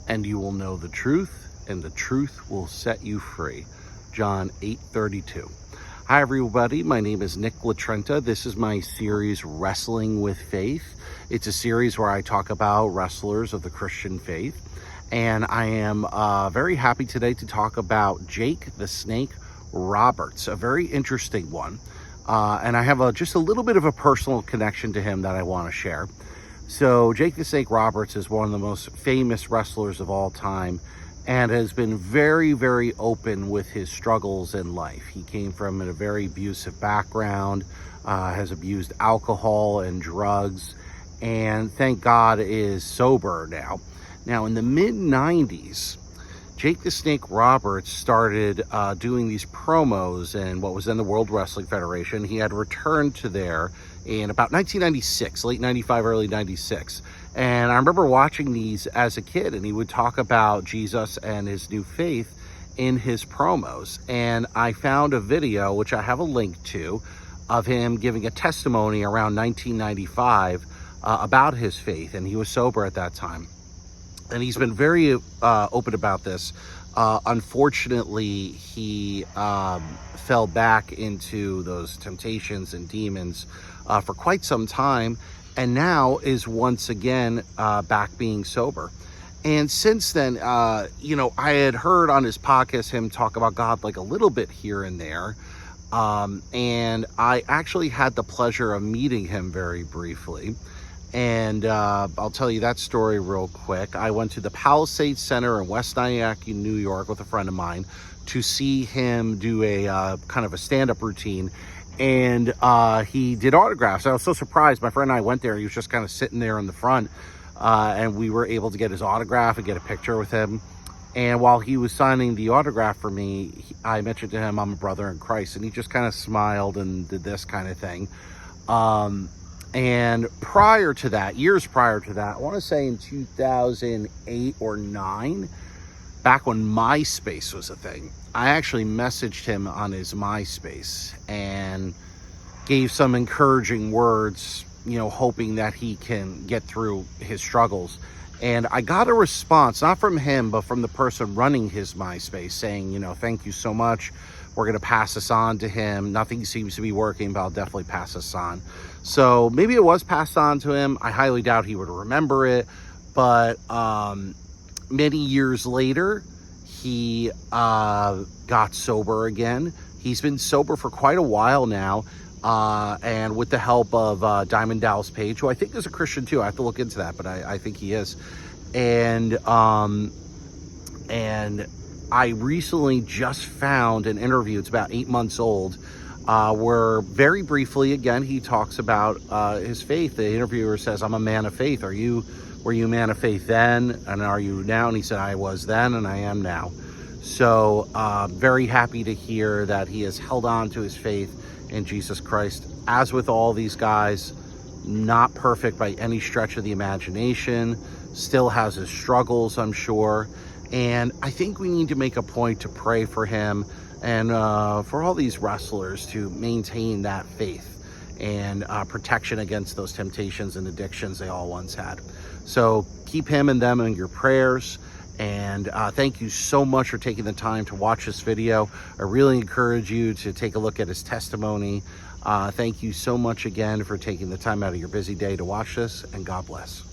and you will know the truth, and the truth will set you free. John 8:32. Hi everybody, my name is Nick Latrenta. This is my series Wrestling with Faith. It's a series where I talk about wrestlers of the Christian faith, and I am very happy today to talk about Jake the Snake Roberts, a very interesting one. And I have just a little bit of a personal connection to him that I want to share. So Jake the Snake Roberts is one of the most famous wrestlers of all time and has been very, very open with his struggles in life. He came from a very abusive background, has abused alcohol and drugs, and thank God is sober now. Now, in the mid-90s, Jake the Snake Roberts started doing these promos in what was then the World Wrestling Federation. He had returned to there in about 1996, late 95, early 96. And I remember watching these as a kid, and he would talk about Jesus and his new faith in his promos. And I found a video, which I have a link to, of him giving a testimony around 1995 about his faith, and he was sober at that time. And he's been very open about this. Unfortunately, he fell back into those temptations and demons for quite some time, and now is once again back being sober. And since then, I had heard on his podcast him talk about God like a little bit here and there. And I actually had the pleasure of meeting him very briefly. And I'll tell you that story real quick. I went to the Palisades Center in West Nyack, New York with a friend of mine to see him do a kind of a stand-up routine. And he did autographs. I was so surprised. My friend and I went there. He was just kind of sitting there in the front. And we were able to get his autograph and get a picture with him. And while he was signing the autograph for me, I mentioned to him, I'm a brother in Christ. And he just kind of smiled and did this kind of thing. And prior to that, years prior to that, I want to say in 2008 or 9, back when MySpace was a thing, I actually messaged him on his MySpace and gave some encouraging words, hoping that he can get through his struggles. And I got a response, not from him, but from the person running his MySpace saying, thank you so much. We're going to pass this on to him. Nothing seems to be working, but I'll definitely pass this on. So maybe it was passed on to him. I highly doubt he would remember it. But many years later, he got sober again. He's been sober for quite a while now. And with the help of Diamond Dallas Page, who I think is a Christian too. I have to look into that, but I think he is. And I recently just found an interview. It's about 8 months old, where very briefly, again, he talks about his faith. The interviewer says, I'm a man of faith. Were you a man of faith then? And are you now? And he said, I was then and I am now. So very happy to hear that he has held on to his faith in Jesus Christ. As with all these guys, not perfect by any stretch of the imagination, still has his struggles, I'm sure. And I think we need to make a point to pray for him and for all these wrestlers to maintain that faith and protection against those temptations and addictions they all once had. So keep him and them in your prayers. And thank you so much for taking the time to watch this video. I really encourage you to take a look at his testimony. Thank you so much again for taking the time out of your busy day to watch this, and God bless.